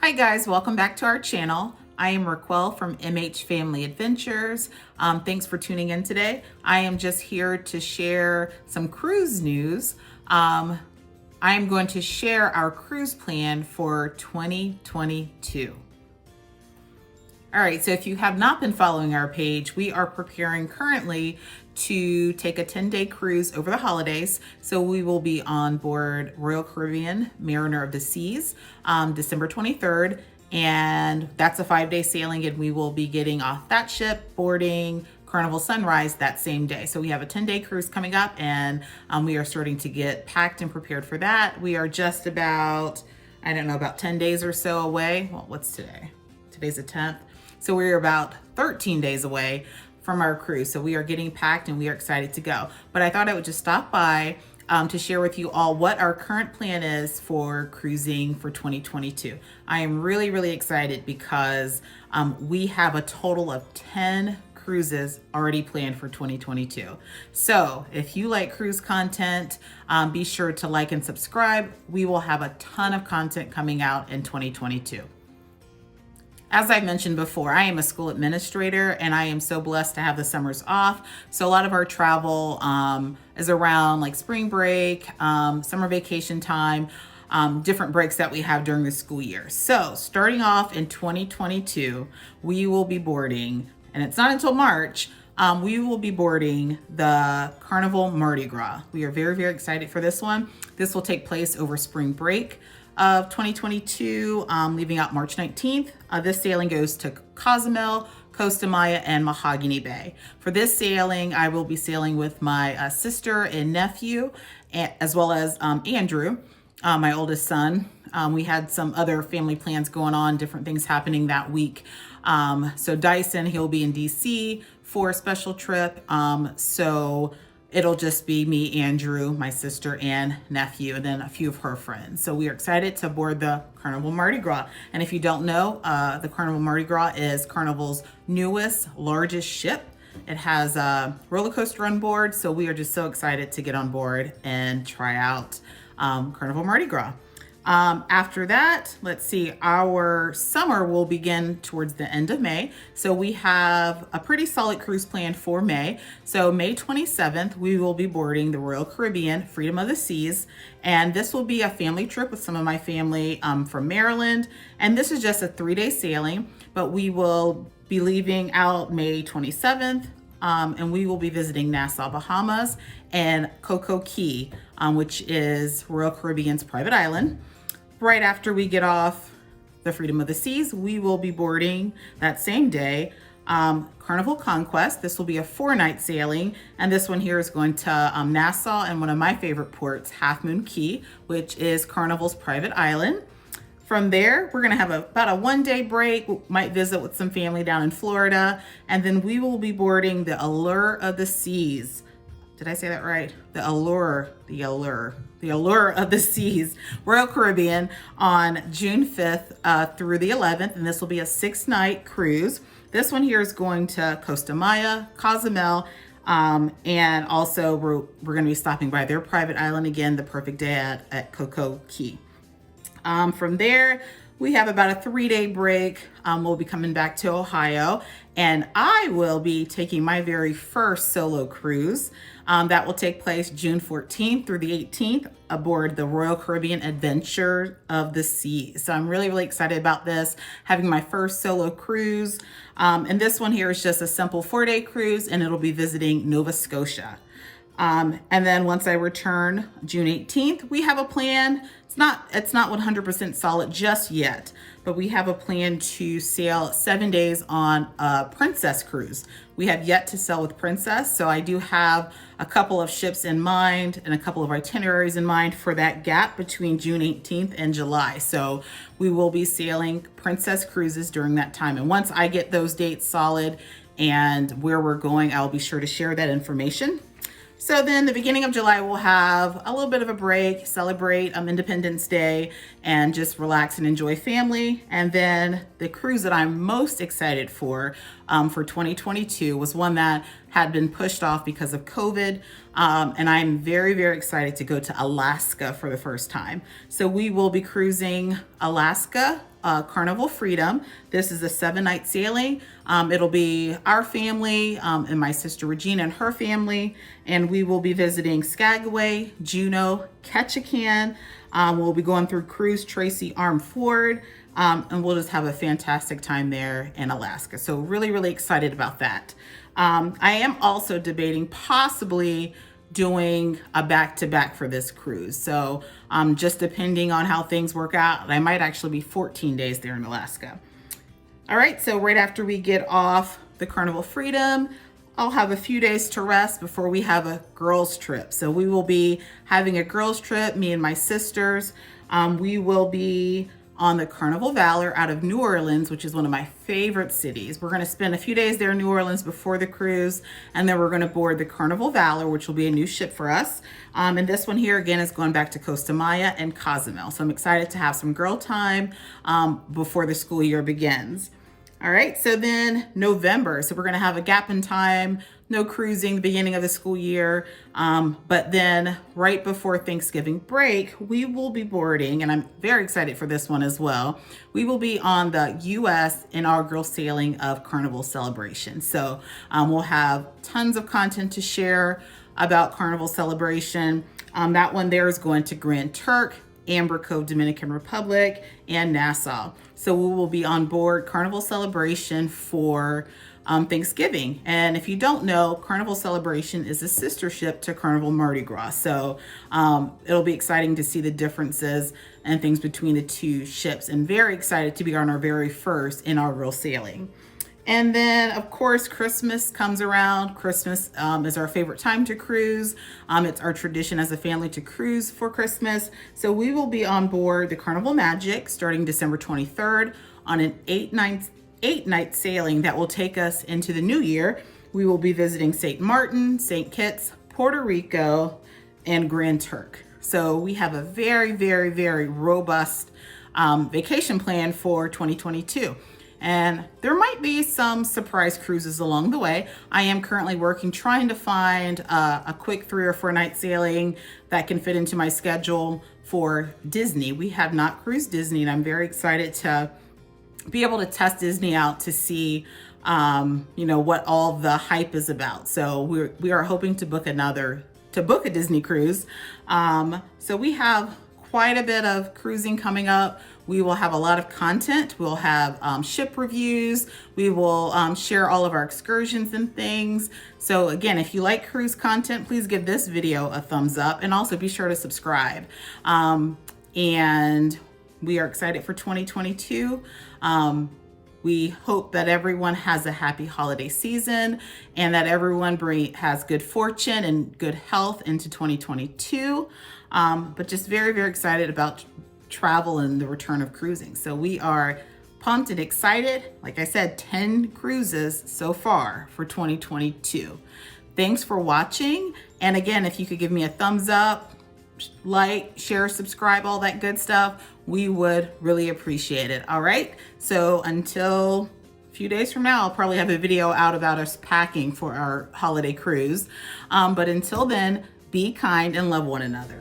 Hi guys, welcome back to our channel. I am Raquel from MH Family Adventures. Thanks for tuning in today. I am just here to share some cruise news. I am going to share our cruise plan for 2022. All right, so if you have not been following our page, we are preparing currently to take a 10-day cruise over the holidays. So we will be on board Royal Caribbean Mariner of the Seas, December 23rd. And that's a 5-day sailing, and we will be getting off that ship, boarding Carnival sunrise that same day. So we have a 10-day cruise coming up, and we are starting to get packed and prepared for that. We are just about, about 10 days or so away. Well, what's today? Today's the 10th. So we're about 13 days away from our cruise. So we are getting packed and we are excited to go. But I thought I would just stop by to share with you all what our current plan is for cruising for 2022. I am really, really excited because we have a total of 10 cruises already planned for 2022. So if you like cruise content, be sure to like and subscribe. We will have a ton of content coming out in 2022. As I mentioned before, I am a school administrator and I am so blessed to have the summers off. So a lot of our travel is around like spring break, summer vacation time, different breaks that we have during the school year. So starting off in 2022, we will be boarding, and it's not until March, we will be boarding the Carnival Mardi Gras. We are very, very excited for this one. This will take place over spring break of 2022, leaving out March 19th. This sailing goes to Cozumel, Costa Maya, and Mahogany Bay. For this sailing, I will be sailing with my sister and nephew, as well as Andrew, my oldest son. We had some other family plans going on, different things happening that week. So Dyson, he'll be in DC for a special trip. So it'll just be me, Andrew, my sister, and nephew, and then a few of her friends. So we are excited to board the Carnival Mardi Gras. And if you don't know, the Carnival Mardi Gras is Carnival's newest, largest ship. It has a roller coaster on board. So we are just so excited to get on board and try out Carnival Mardi Gras. After that, let's see, our summer will begin towards the end of May. So we have a pretty solid cruise plan for May. So May 27th, we will be boarding the Royal Caribbean Freedom of the Seas. And this will be a family trip with some of my family from Maryland. And this is just a 3-day sailing, but we will be leaving out May 27th. And we will be visiting Nassau, Bahamas, and Coco Cay, which is Royal Caribbean's private island. Right after we get off the Freedom of the Seas, we will be boarding that same day Carnival Conquest. This will be a 4-night sailing, and this one here is going to Nassau and one of my favorite ports, Half Moon Cay, which is Carnival's private island. From there, we're gonna have about a 1-day break. We might visit with some family down in Florida, and then we will be boarding the Allure of the Seas. Did I say that right? The Allure of the Seas, Royal Caribbean, on June 5th through the 11th, and this will be a 6-night cruise. This one here is going to Costa Maya, Cozumel, and also we're going to be stopping by their private island again, the perfect day at Coco Cay. From there, we have about a 3-day break. We'll be coming back to Ohio, and I will be taking my very first solo cruise. That will take place June 14th through the 18th aboard the Royal Caribbean Adventure of the Seas. So I'm really, really excited about this, having my first solo cruise. And this one here is just a simple 4-day cruise, and it'll be visiting Nova Scotia. And then once I return June 18th, we have a plan. It's not 100% solid just yet, but we have a plan to sail 7 days on a Princess cruise. We have yet to sail with Princess, so I do have a couple of ships in mind and a couple of itineraries in mind for that gap between June 18th and July. So we will be sailing Princess cruises during that time. And once I get those dates solid and where we're going, I'll be sure to share that information. So then the beginning of July, we'll have a little bit of a break, celebrate Independence Day, and just relax and enjoy family. And then the cruise that I'm most excited for 2022 was one that had been pushed off because of COVID. And I'm very, very excited to go to Alaska for the first time. So we will be cruising Alaska Carnival Freedom. This is a 7-night sailing. It'll be our family and my sister Regina and her family, and we will be visiting Skagway, Juneau, Ketchikan. We'll be going through Cruise Tracy Arm Ford, and we'll just have a fantastic time there in Alaska. So really, really excited about that. I am also debating possibly doing a back-to-back for this cruise. So just depending on how things work out, I might actually be 14 days there in Alaska. All right, so right after we get off the Carnival Freedom, I'll have a few days to rest before we have a girls trip. So we will be having a girls trip, me and my sisters. We will be on the Carnival Valor out of New Orleans, which is one of my favorite cities. We're going to spend a few days there in New Orleans before the cruise, and then we're going to board the Carnival Valor, which will be a new ship for us. And this one here, again, is going back to Costa Maya and Cozumel. So I'm excited to have some girl time before the school year begins. All right, so then November. So we're going to have a gap in time, no cruising, the beginning of the school year. But then right before Thanksgiving break, we will be boarding, and I'm very excited for this one as well. We will be on the U.S. inaugural sailing of Carnival Celebration. So we'll have tons of content to share about Carnival Celebration. That one there is going to Grand Turk, Amber Cove, Dominican Republic, and Nassau. So we will be on board Carnival Celebration for Thanksgiving. And if you don't know, Carnival Celebration is a sister ship to Carnival Mardi Gras. So it'll be exciting to see the differences and things between the two ships, and very excited to be on our very first inaugural sailing. And then, of course, Christmas comes around. Christmas is our favorite time to cruise. It's our tradition as a family to cruise for Christmas. So we will be on board the Carnival Magic starting December 23rd on an 8-night sailing that will take us into the new year. We will be visiting St. Martin, St. Kitts, Puerto Rico, and Grand Turk. So we have a very, very, very robust vacation plan for 2022. And there might be some surprise cruises along the way. I am currently working, trying to find a quick 3 or 4 night sailing that can fit into my schedule for Disney. We have not cruised Disney, and I'm very excited to be able to test Disney out to see, what all the hype is about. So we are hoping to book a Disney cruise. So we have quite a bit of cruising coming up. We will have a lot of content. We'll have ship reviews. We will share all of our excursions and things. So again, if you like cruise content, please give this video a thumbs up, and also be sure to subscribe. And we are excited for 2022. We hope that everyone has a happy holiday season, and that everyone has good fortune and good health into 2022. But just very, very excited about travel and the return of cruising. So we are pumped and excited. Like I said, 10 cruises so far for 2022. Thanks for watching. And again, if you could give me a thumbs up, like, share, subscribe, all that good stuff, we would really appreciate it. All right. So until a few days from now, I'll probably have a video out about us packing for our holiday cruise. But until then, be kind and love one another.